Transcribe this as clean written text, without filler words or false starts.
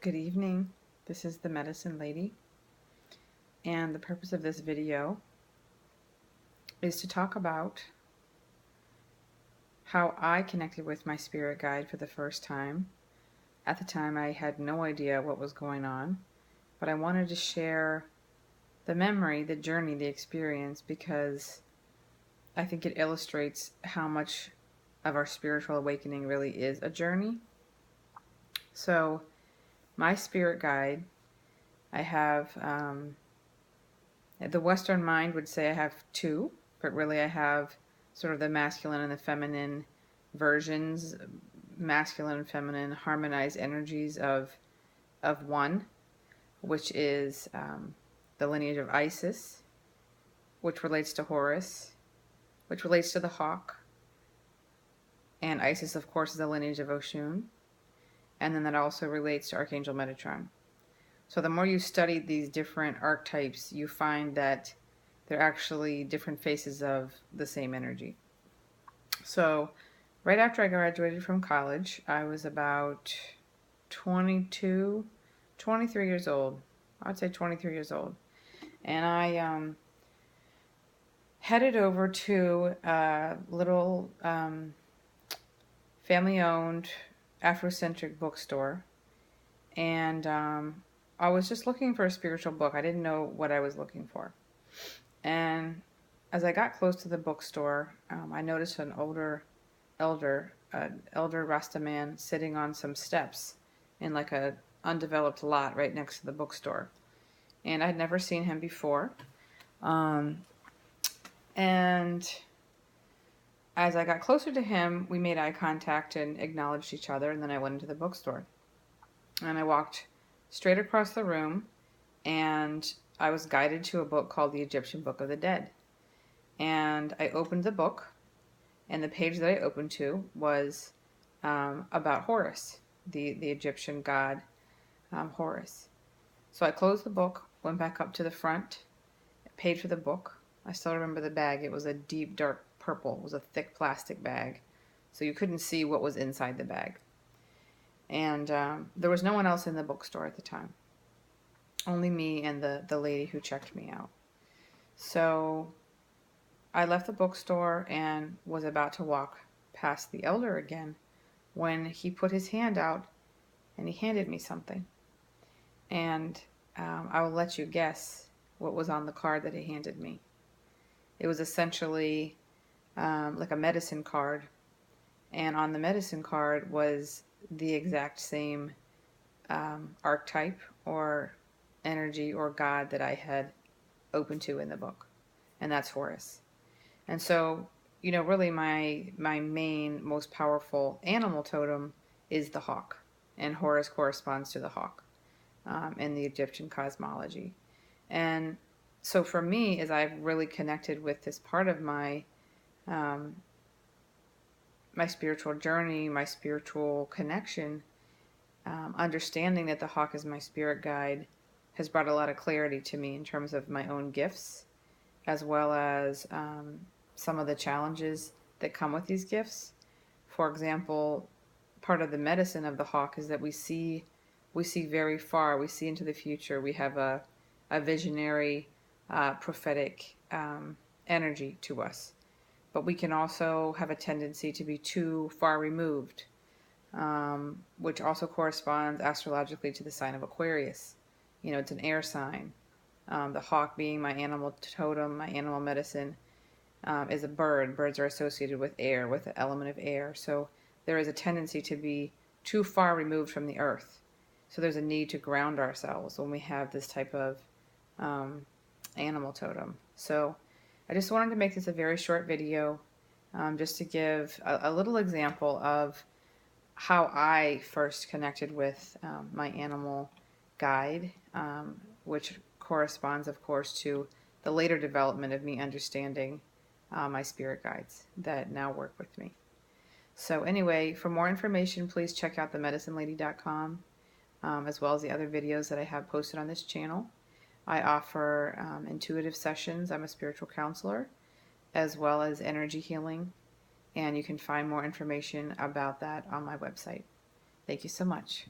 Good evening. This is the Medicine Lady, and the purpose of this video is to talk about how I connected with my spirit guide for the first time. At the time, I had no idea what was going on, but I wanted to share the memory, the journey, the experience, because I think it illustrates how much of our spiritual awakening really is a journey. So, my spirit guide, I have the Western mind would say I have two, but really I have sort of the masculine and the feminine versions, masculine and feminine harmonized energies of one, which is the lineage of Isis, which relates to Horus, which relates to the hawk, and Isis, of course, is the lineage of Oshun, and then that also relates to Archangel Metatron. So the more you study these different archetypes, you find that they're actually different faces of the same energy. So right after I graduated from college, I was about 22, 23 years old. I'd say 23 years old. And I headed over to a little family-owned Afrocentric bookstore. And I was just looking for a spiritual book. I didn't know what I was looking for. And as I got close to the bookstore, I noticed an elder Rasta man sitting on some steps in like a undeveloped lot right next to the bookstore. And I'd never seen him before. And as I got closer to him, we made eye contact and acknowledged each other. And then I went into the bookstore. And I walked straight across the room, and I was guided to a book called The Egyptian Book of the Dead. And I opened the book, and the page that I opened to was about Horus, the Egyptian god Horus. So I closed the book, went back up to the front, paid for the book. I still remember the bag. It was a deep, dark purple. It was a thick plastic bag, so you couldn't see what was inside the bag. And there was no one else in the bookstore at the time. Only me and the lady who checked me out. So I left the bookstore and was about to walk past the elder again when he put his hand out and he handed me something. And I will let you guess what was on the card that he handed me. It was essentially like a medicine card. And on the medicine card was the exact same archetype or energy or god that I had opened to in the book, and that's Horus. And so, really my main, most powerful animal totem is the hawk, and Horus corresponds to the hawk in the Egyptian cosmology. And so for me, as I've really connected with this part of my my spiritual journey, my spiritual connection, understanding that the hawk is my spirit guide has brought a lot of clarity to me in terms of my own gifts, as well as some of the challenges that come with these gifts. For example, part of the medicine of the hawk is that we see very far. We see into the future. We have a visionary, prophetic energy to us. But we can also have a tendency to be too far removed, which also corresponds astrologically to the sign of Aquarius. It's an air sign. The hawk being my animal totem, my animal medicine, is a bird. Birds are associated with air, with the element of air. So there is a tendency to be too far removed from the earth. So there's a need to ground ourselves when we have this type of animal totem. So I just wanted to make this a very short video just to give a little example of how I first connected with my animal guide, which corresponds, of course, to the later development of me understanding my spirit guides that now work with me. So anyway, for more information, please check out themedicinelady.com, as well as the other videos that I have posted on this channel. I offer intuitive sessions. I'm a spiritual counselor, as well as energy healing, and you can find more information about that on my website. Thank you so much.